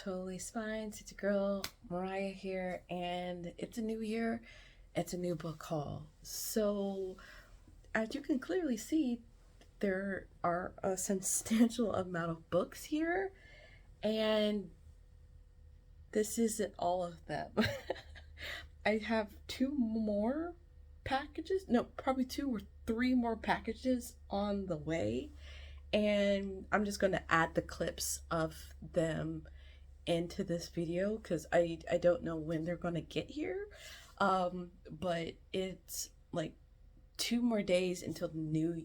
Totally fine. It's your girl Mariah here, and it's a new year. It's a new book haul. So, as you can clearly see, there are a substantial amount of books here, and this isn't all of them. I have two more packages. No, probably two or three more packages on the way, and I'm just going to add the clips of them into this video because I don't know when they're gonna get here, but it's like 2 more days until the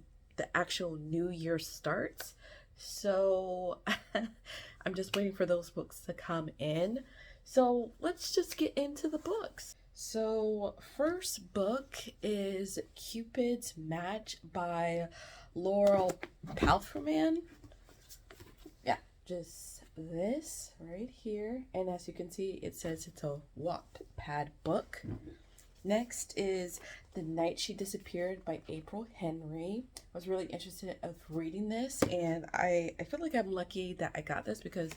actual new year starts, so I'm just waiting for those books to come in. So let's just get into the books. So first book is Cupid's Match by Laurel Palfreman. Yeah, just this right here, and as you can see, it says it's a Wattpad book. Next is The Night She Disappeared by April Henry. I was really interested in reading this, and I feel like I'm lucky that I got this because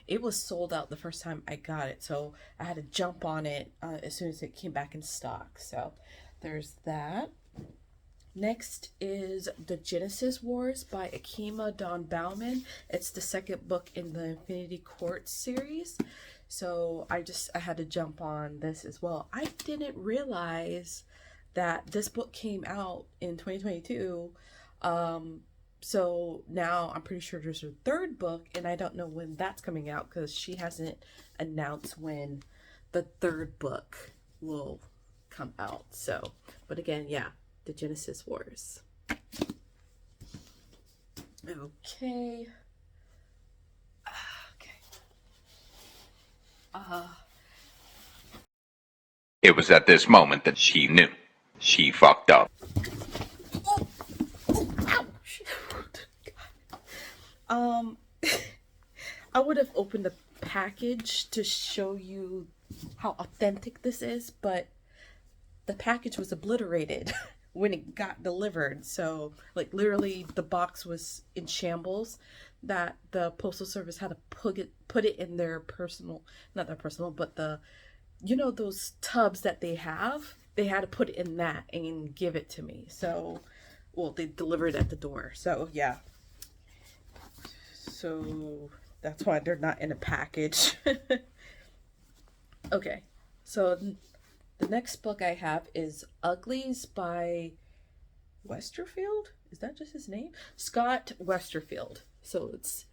it was sold out the first time I got it, so I had to jump on it as soon as it came back in stock. So there's that. Next is The Genesis Wars by Akima Dawn Bauman. It's the second book in the Infinity Court series. So I had to jump on this as well. I didn't realize that this book came out in 2022. So now I'm pretty sure there's a third book, and I don't know when that's coming out because she hasn't announced when the third book will come out. So, but again, yeah. The Genesis Wars. Okay. It was at this moment that she knew. She fucked up. I would have opened the package to show you how authentic this is, but the package was obliterated when it got delivered. So like literally the box was in shambles that the postal service had to put it in their personal, not their personal, but the, you know, those tubs that they had to put it in that and give it to me. So, well, they delivered it at the door. So yeah, so that's why they're not in a package. Okay, so the next book I have is Uglies by Westerfield. Is that just his name? Scott Westerfield. So it's,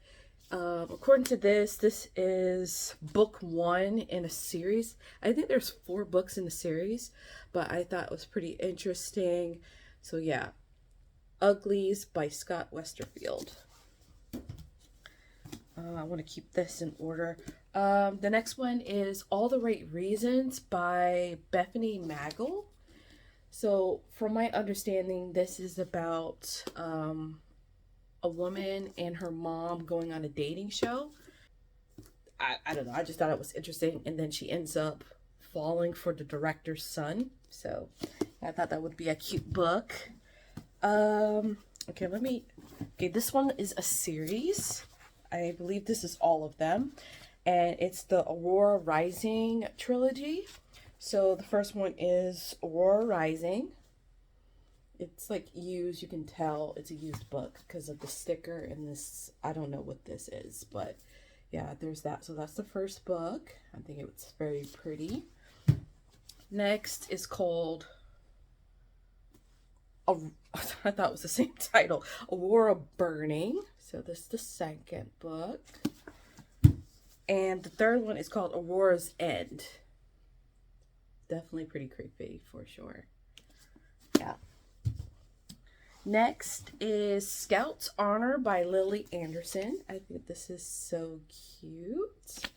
according to this is book 1 in a series. I think there's 4 books in the series, but I thought it was pretty interesting. So yeah, Uglies by Scott Westerfield. I want to keep this in order. The next one is All the Right Reasons by Bethany Magel. So from my understanding, this is about a woman and her mom going on a dating show. I don't know, I just thought it was interesting, and then she ends up falling for the director's son. So I thought that would be a cute book. Okay, this one is a series. I believe this is all of them, and it's the Aurora Rising trilogy. So the first one is Aurora Rising. It's like used, you can tell it's a used book because of the sticker and this, I don't know what this is, but yeah, there's that. So that's the first book. I think it was very pretty. Next is called, I thought it was the same title, Aurora Burning. So this is the second book. And the third one is called Aurora's End. Definitely pretty creepy for sure. Yeah. Next is Scout's Honor by Lily Anderson. I think this is so cute.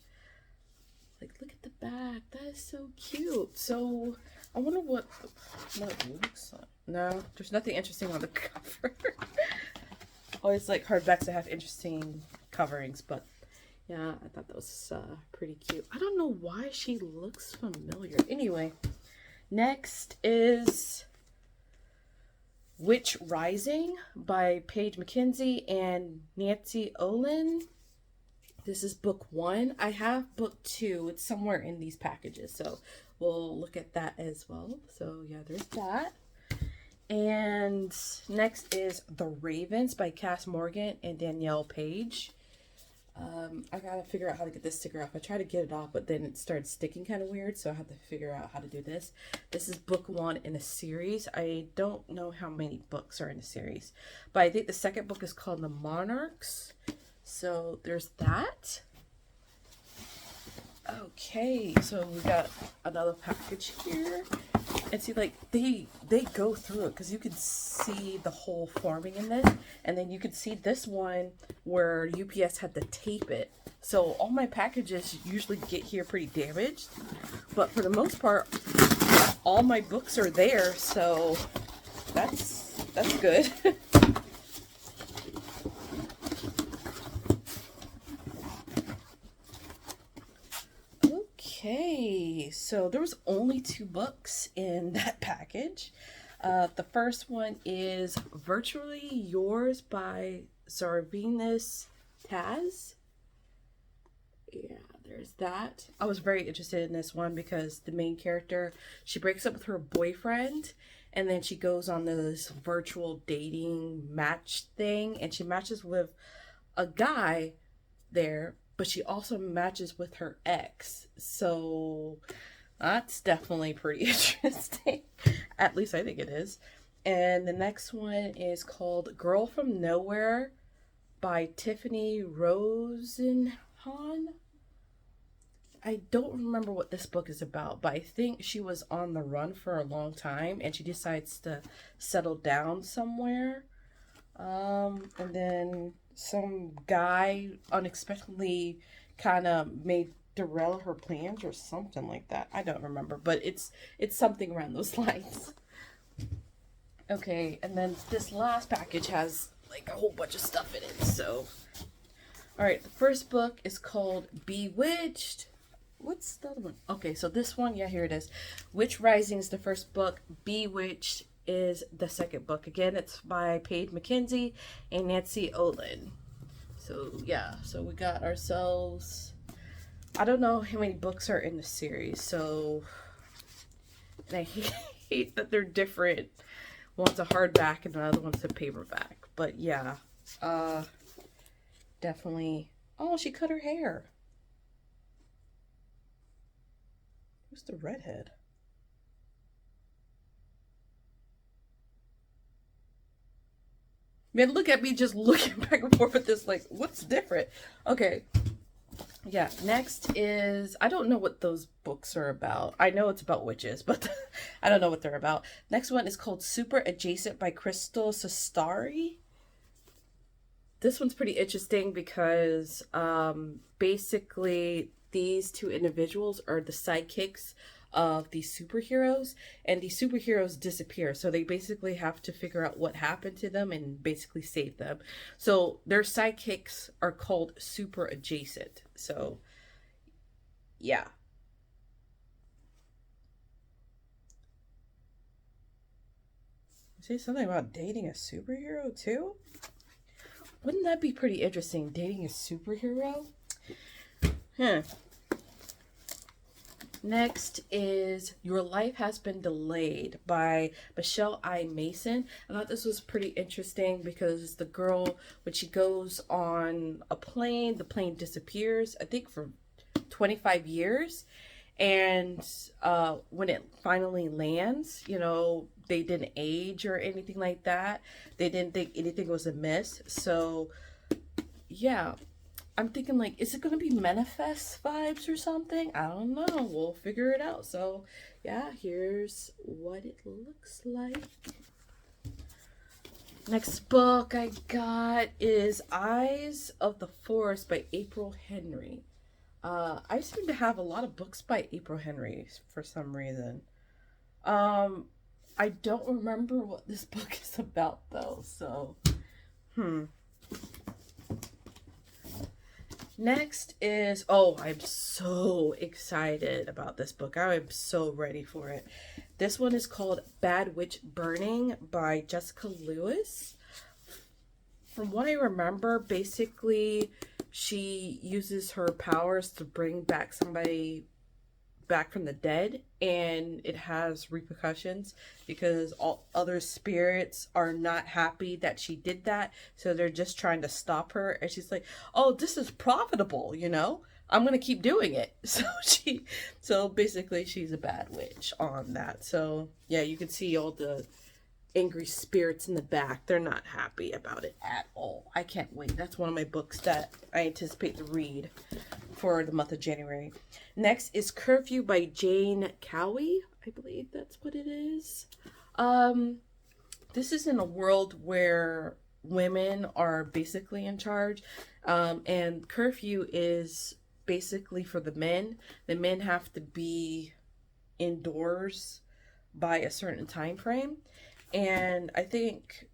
Like, look at the back. That is so cute. So I wonder what it looks like. No, there's nothing interesting on the cover. Always like hardbacks that have interesting coverings, but yeah, I thought that was pretty cute. I don't know why she looks familiar. Anyway, next is Witch Rising by Paige McKenzie and Nancy Olin. This is book 1. I have book 2. It's somewhere in these packages, so we'll look at that as well. So yeah, there's that. And next is The Ravens by Cass Morgan and Danielle Page. I gotta figure out how to get this sticker off. I tried to get it off, but then it started sticking kind of weird, so I have to figure out how to do this. This is book 1 in a series. I don't know how many books are in a series, but I think the second book is called The Monarchs. So there's that. Okay, so we got another package here. And see, like, they go through it because you can see the whole forming in this. And then you can see this one where UPS had to tape it. So all my packages usually get here pretty damaged. But for the most part, all my books are there. So that's good. Okay, so there was only 2 books in that package. The first one is Virtually Yours by Zarvinus Taz. Yeah, there's that. I was very interested in this one because the main character, she breaks up with her boyfriend and then she goes on this virtual dating match thing and she matches with a guy there, but she also matches with her ex. So that's definitely pretty interesting. At least I think it is. And the next one is called Girl from Nowhere by Tiffany Rosenhan. I don't remember what this book is about, but I think she was on the run for a long time and she decides to settle down somewhere. And then some guy unexpectedly kind of made derail her plans or something like that. I don't remember, but it's something around those lines. Okay, and then this last package has like a whole bunch of stuff in it. So, all right, the first book is called Bewitched. What's the other one? Okay, so this one, yeah, here it is. Witch Rising is the first book. Bewitched is the second book. Again, it's by Paige McKenzie and Nancy Olin. So yeah, so we got ourselves, I don't know how many books are in the series, so, and I hate that they're different. One's a hardback and the other one's a paperback. But yeah, definitely. Oh, she cut her hair. Who's the redhead? Man, look at me just looking back and forth at this, like, what's different? Okay. Yeah, next is, I don't know what those books are about. I know it's about witches, but I don't know what they're about. Next one is called Super Adjacent by Crystal Sestari. This one's pretty interesting because basically these 2 individuals are the sidekicks of these superheroes, and these superheroes disappear, so they basically have to figure out what happened to them and basically save them. So their sidekicks are called Super Adjacent. So yeah, say something about dating a superhero too. Wouldn't that be pretty interesting, dating a superhero? Next is Your Life Has Been Delayed by Michelle I. Mason. I thought this was pretty interesting because the girl, when she goes on a plane, the plane disappears, I think for 25 years. And when it finally lands, you know, they didn't age or anything like that. They didn't think anything was amiss. So, yeah. I'm thinking, like, is it going to be manifest vibes or something? I don't know. We'll figure it out. So, yeah, here's what it looks like. Next book I got is Eyes of the Forest by April Henry. I seem to have a lot of books by April Henry for some reason. I don't remember what this book is about, though. So, Next is, oh, I'm so excited about this book. I am so ready for it. This one is called Bad Witch Burning by Jessica Lewis. From what I remember, basically she uses her powers to bring back somebody back from the dead, and it has repercussions because all other spirits are not happy that she did that, so they're just trying to stop her. And she's like, oh, this is profitable, you know, I'm gonna keep doing it. So basically she's a bad witch on that. So yeah, you can see all the angry spirits in the back. They're not happy about it at all. I can't wait. That's one of my books that I anticipate to read for the month of January. Next is Curfew by Jane Cowie. I believe that's what it is. This is in a world where women are basically in charge. And curfew is basically for the men. The men have to be indoors by a certain time frame. And I think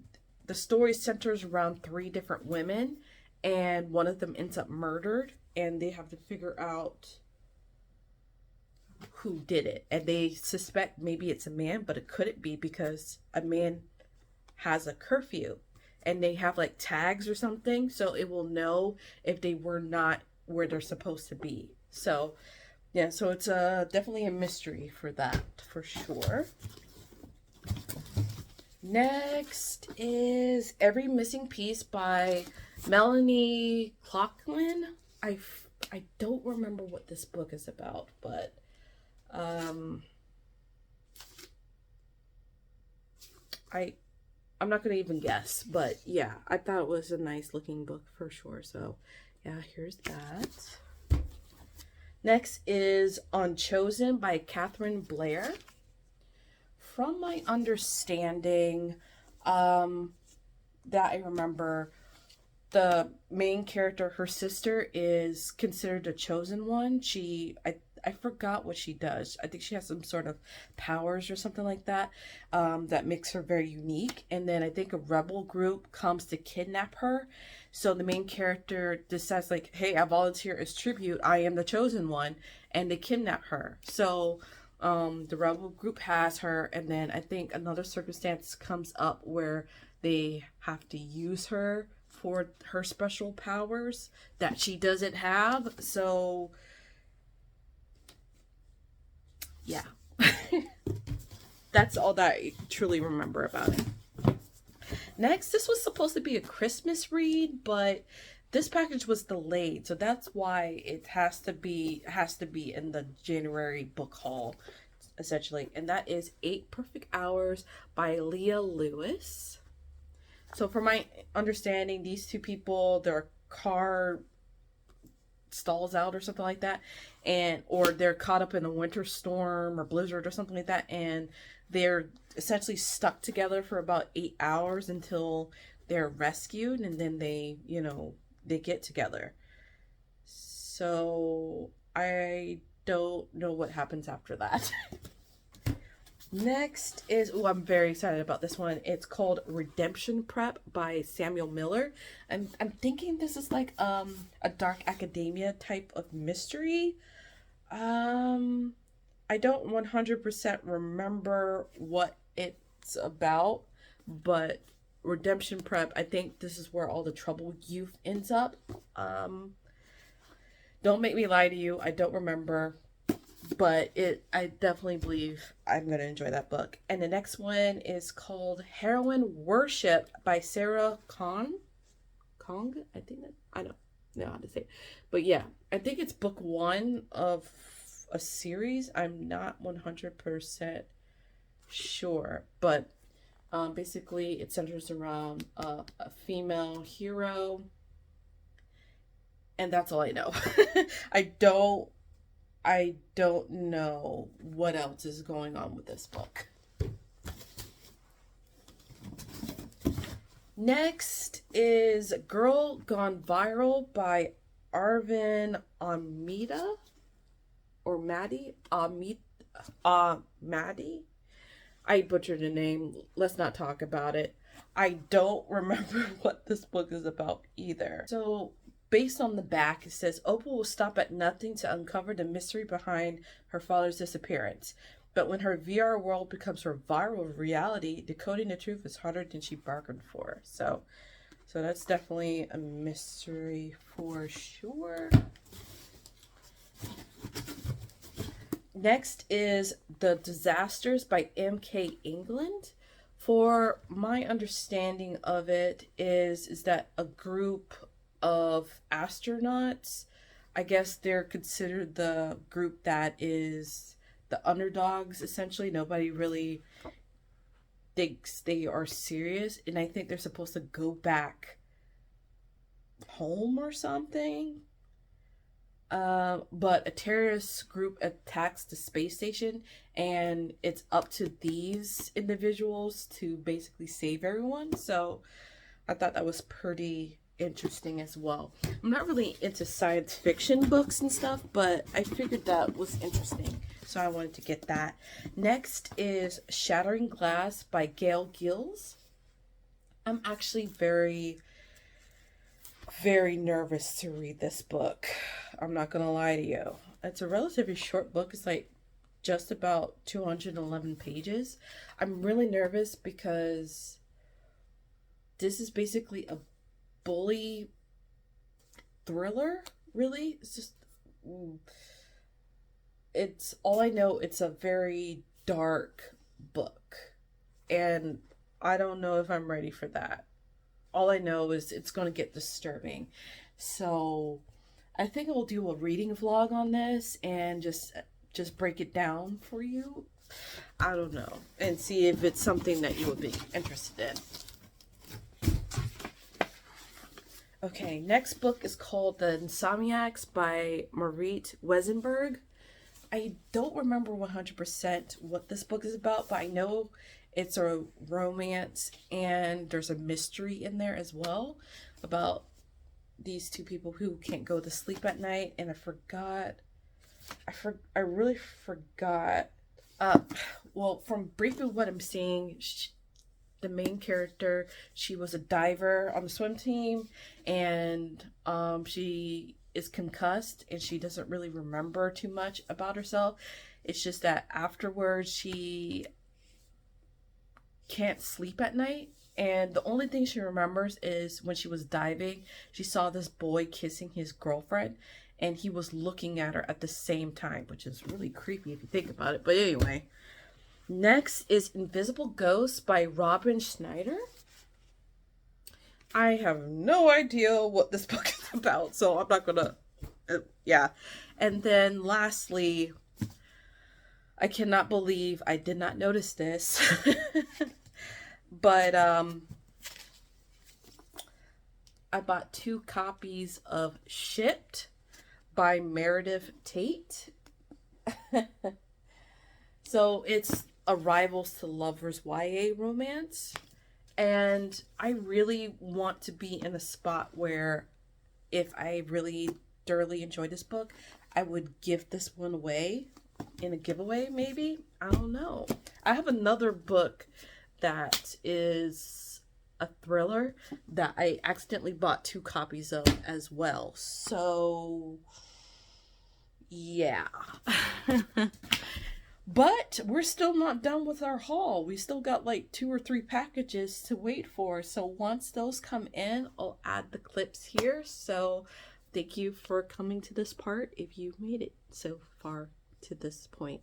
the story centers around 3 different women, and one of them ends up murdered, and they have to figure out who did it. And they suspect maybe it's a man, but it couldn't be because a man has a curfew, and they have like tags or something, so it will know if they were not where they're supposed to be. So yeah, so it's definitely a mystery for that, for sure. Next is Every Missing Piece by Melanie Clocklin. I don't remember what this book is about, but I'm not gonna even guess, but yeah, I thought it was a nice looking book for sure. So yeah, here's that. Next is Unchosen by Catherine Blair. From my understanding, that I remember, the main character, her sister, is considered a chosen one. I forgot what she does. I think she has some sort of powers or something like that, that makes her very unique. And then I think a rebel group comes to kidnap her. So the main character decides like, hey, I volunteer as tribute. I am the chosen one. And they kidnap her. So the rebel group has her, and then I think another circumstance comes up where they have to use her for her special powers that she doesn't have. So yeah. That's all that I truly remember about it. Next, this was supposed to be a Christmas read, but this package was delayed, so that's why it has to be in the January book haul, essentially. And that is 8 Perfect Hours by Leah Lewis. So from my understanding, these 2 people, their car stalls out or something like that, or they're caught up in a winter storm or blizzard or something like that, and they're essentially stuck together for about 8 hours until they're rescued, and then they get together. So I don't know what happens after that. Next is, I'm very excited about this one. It's called Redemption Prep by Samuel Miller. I'm thinking this is like a dark academia type of mystery. I don't 100% remember what it's about, but Redemption Prep, I think this is where all the troubled youth ends up. Don't make me lie to you, I don't remember, but I definitely believe I'm gonna enjoy that book. And the next one is called Heroine Worship by Sarah Kong. I think that, I don't know how to say it, but yeah, I think it's book 1 of a series. I'm not 100% sure, but basically it centers around a female hero, and that's all I know. I don't know what else is going on with this book. Next is Girl Gone Viral by Arvin Amida or Maddie. Maddie. I butchered the name. Let's not talk about it. I don't remember what this book is about either. So based on the back, it says Opal will stop at nothing to uncover the mystery behind her father's disappearance. But when her VR world becomes her viral reality, decoding the truth is harder than she bargained for. So So that's definitely a mystery for sure. Next is The Disasters by M.K. England. For my understanding of it is that a group of astronauts, I guess they're considered the group that is the underdogs, essentially. Nobody really thinks they are serious, and I think they're supposed to go back home or something. But a terrorist group attacks the space station, and it's up to these individuals to basically save everyone. So I thought that was pretty interesting as well. I'm not really into science fiction books and stuff, but I figured that was interesting, so I wanted to get that. Next is Shattering Glass by Gail Gills. I'm actually very nervous to read this book. I'm not gonna lie to you. It's a relatively short book. It's like just about 211 pages. I'm really nervous because this is basically a bully thriller, really. It's just, it's all I know. It's a very dark book, and I don't know if I'm ready for that. All I know is it's going to get disturbing. So I think I'll do a reading vlog on this and just break it down for you. I don't know. And see if it's something that you would be interested in. Okay, next book is called The Insomniacs by Marit Wesenberg. I don't remember 100% what this book is about, but I know it's a romance and there's a mystery in there as well about these two people who can't go to sleep at night. And I really forgot. Well, from briefly what I'm seeing, the main character, she was a diver on the swim team, and she is concussed and she doesn't really remember too much about herself. It's just that afterwards she can't sleep at night, and the only thing she remembers is when she was diving, she saw this boy kissing his girlfriend, and he was looking at her at the same time, which is really creepy if you think about it. But anyway, next is Invisible Ghosts by Robin Schneider. I have no idea what this book is about, so I'm not gonna yeah. And then lastly, I cannot believe I did not notice this. But I bought 2 copies of Shipped by Meredith Tate. So it's a Rivals to Lovers YA romance. And I really want to be in a spot where if I really thoroughly enjoy this book, I would give this one away in a giveaway, maybe. I don't know. I have another book that is a thriller that I accidentally bought 2 copies of as well. So yeah. But we're still not done with our haul. We still got like 2 or 3 packages to wait for. So once those come in, I'll add the clips here. So thank you for coming to this part if you've made it so far to this point.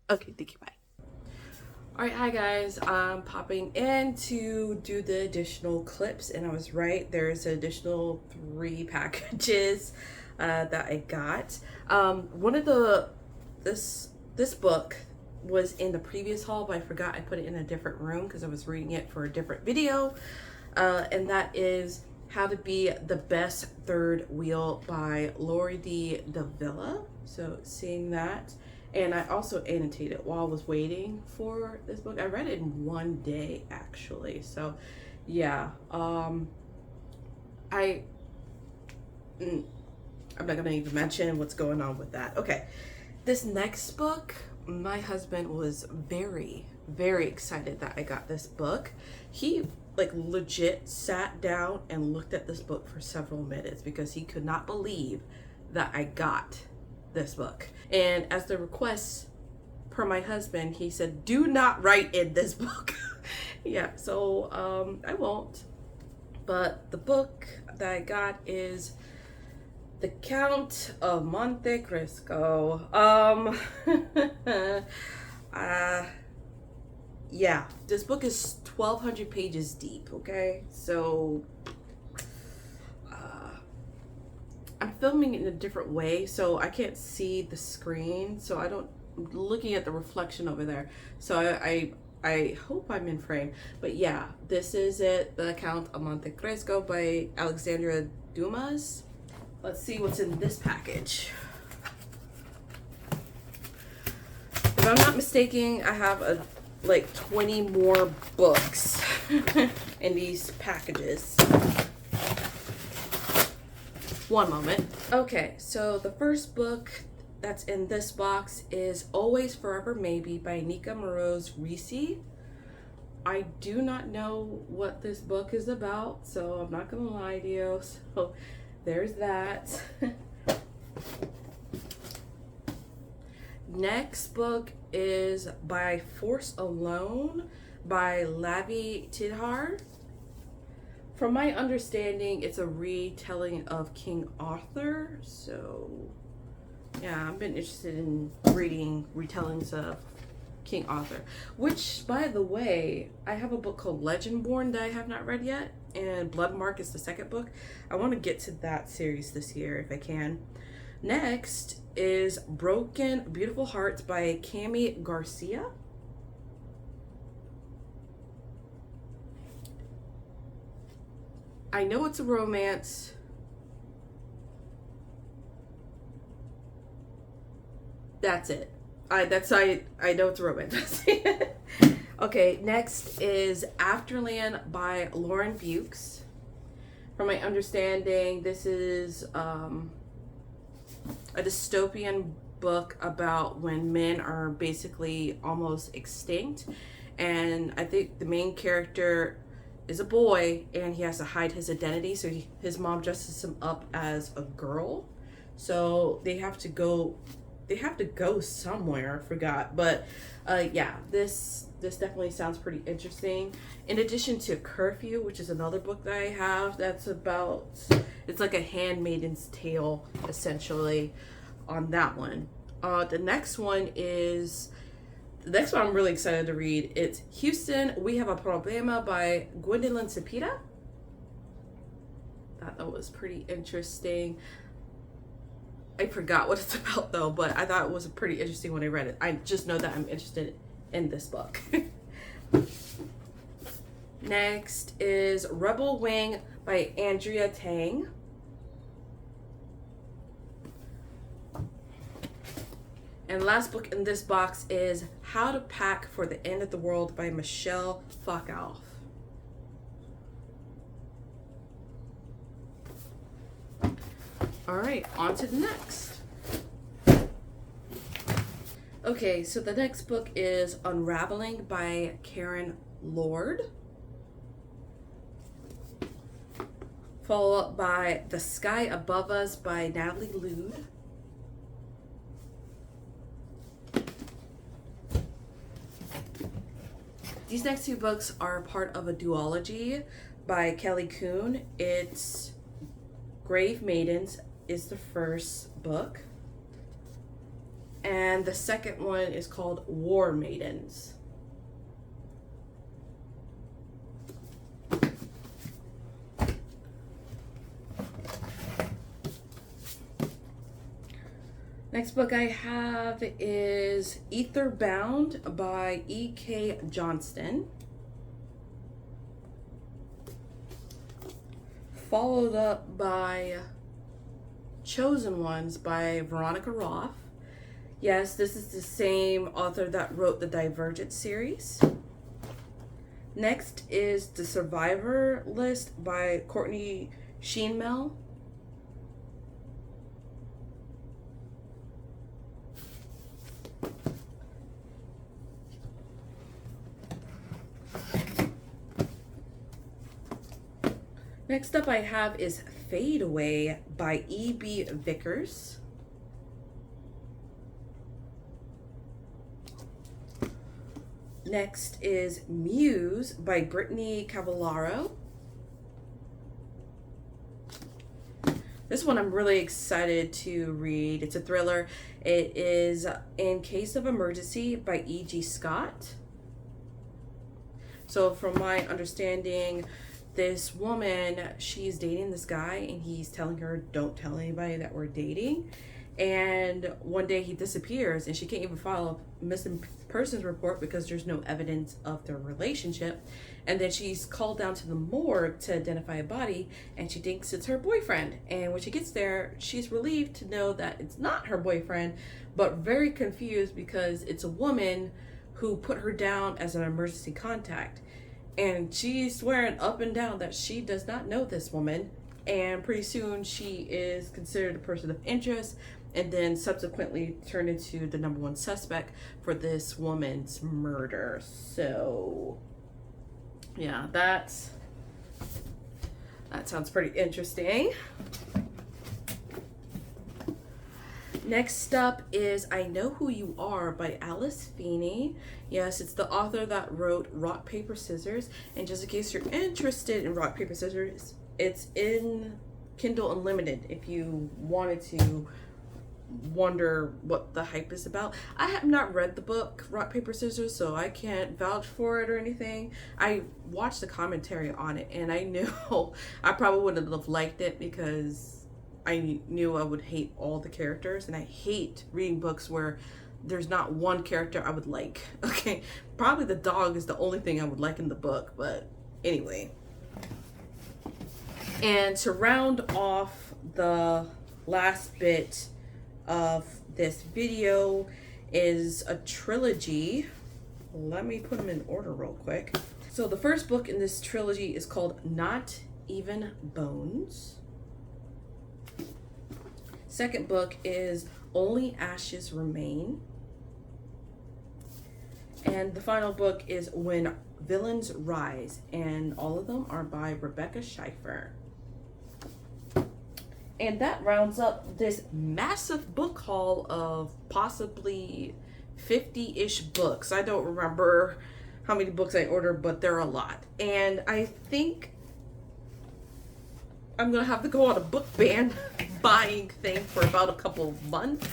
Okay, thank you, bye. Alright, hi guys. I'm popping in to do the additional clips, and I was right. There's an additional 3 packages that I got. One of this book was in the previous haul, but I forgot I put it in a different room because I was reading it for a different video. And that is How to Be the Best Third Wheel by Lori D. Davila. So seeing that. And I also annotated while I was waiting for this book. I read it in one day, actually. So, yeah. I'm not going to even mention what's going on with that. Okay. This next book, my husband was very, very excited that I got this book. He, like, legit sat down and looked at this book for several minutes because he could not believe that I got this book. And as the request per my husband, he said, do not write in this book. Yeah, so I won't. But the book that I got is The Count of Monte Cristo. Yeah, this book is 1,200 pages deep, okay? So, I'm filming it in a different way, so I can't see the screen, so I'm looking at the reflection over there. So I hope I'm in frame. But yeah, this is it, The Count of Monte Cristo by Alexandra Dumas. Let's see what's in this package. If I'm not mistaken, I have like 20 more books in these packages. One moment. Okay, so the first book that's in this box is Always Forever Maybe by Nika Moroz Risi. I do not know what this book is about, so I'm not gonna lie to you. So there's that. Next book is By Force Alone by Lavi Tidhar. From my understanding, it's a retelling of King Arthur. So yeah, I've been interested in reading retellings of King Arthur. Which, by the way, I have a book called Legendborn that I have not read yet. And Bloodmark is the second book. I want to get to that series this year if I can. Next is Broken Beautiful Hearts by Cami Garcia. I know it's a romance. That's it. I know it's a romance. Okay, next is Afterland by Lauren Bukes. From my understanding, this is a dystopian book about when men are basically almost extinct. And I think the main character is a boy and he has to hide his identity. So his mom dresses him up as a girl. So they have to go somewhere. I forgot. But yeah, this definitely sounds pretty interesting. In addition to Curfew, which is another book that I have, that's about, it's like a handmaiden's tale essentially on that one. The next one I'm really excited to read. It's Houston, We Have a Problema by Gwendolyn Cepeda. That was pretty interesting. I forgot what it's about though, but I thought it was pretty interesting when I read it. I just know that I'm interested in this book. Next is Rebel Wing by Andrea Tang. And last book in this box is How to Pack for the End of the World by Michelle Foucault. All right, on to the next. Okay, so the next book is Unraveling by Karen Lord. Followed up by The Sky Above Us by Natalie Lude. These next two books are part of a duology by Kelly Kuhn. It's Grave Maidens is the first book. And the second one is called War Maidens. Next book I have is Etherbound by E.K. Johnston. Followed up by Chosen Ones by Veronica Roth. Yes, this is the same author that wrote the Divergent series. Next is The Survivor List by Courtney Sheenmel. Next up I have is Fade Away by E.B. Vickers. Next is Muse by Brittany Cavallaro. one I'm really excited to read. It's a thriller. It is In Case of Emergency by E.G. Scott. So from my understanding, this woman, she's dating this guy and he's telling her, don't tell anybody that we're dating. And one day he disappears and she can't even file a missing persons report because there's no evidence of their relationship. And then she's called down to the morgue to identify a body and she thinks it's her boyfriend. And when she gets there, she's relieved to know that it's not her boyfriend, but very confused because it's a woman who put her down as an emergency contact. And she's swearing up and down that she does not know this woman. And pretty soon she is considered a person of interest and then subsequently turned into the number one suspect for this woman's murder. So yeah, that sounds pretty interesting. Next up is I Know Who You Are by Alice Feeney. Yes, it's the author that wrote Rock, Paper, Scissors. And just in case you're interested in Rock, Paper, Scissors, it's in Kindle Unlimited if you wanted to wonder what the hype is about. I have not read the book Rock, Paper, Scissors, so I can't vouch for it or anything. I watched the commentary on it and I knew I probably wouldn't have liked it because I knew I would hate all the characters, and I hate reading books where there's not one character I would like. Okay, probably the dog is the only thing I would like in the book, but anyway. And to round off the last bit of this video is a trilogy. Let me put them in order real quick. So the first book in this trilogy is called Not Even Bones. Second book is Only Ashes Remain. And the final book is When Villains Rise, and all of them are by Rebecca Schiffer. And that rounds up this massive book haul of possibly 50-ish books. I don't remember how many books I ordered, but there are a lot. And I think I'm gonna have to go on a book ban buying thing for about a couple of months.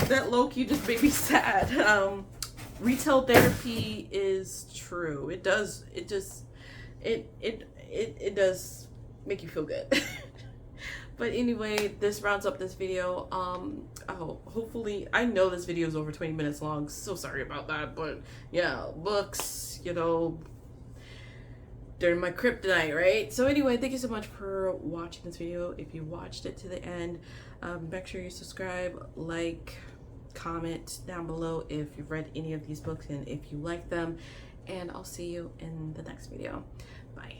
That low-key just made me sad. Retail therapy is true. It does make you feel good. But anyway, this rounds up this video. Hopefully, I know this video is over 20 minutes long, so sorry about that, but yeah, books, you know, during my kryptonite, right? So anyway, thank you so much for watching this video. If you watched it to the end, make sure you subscribe, like, comment down below if you've read any of these books and if you like them, and I'll see you in the next video. Bye.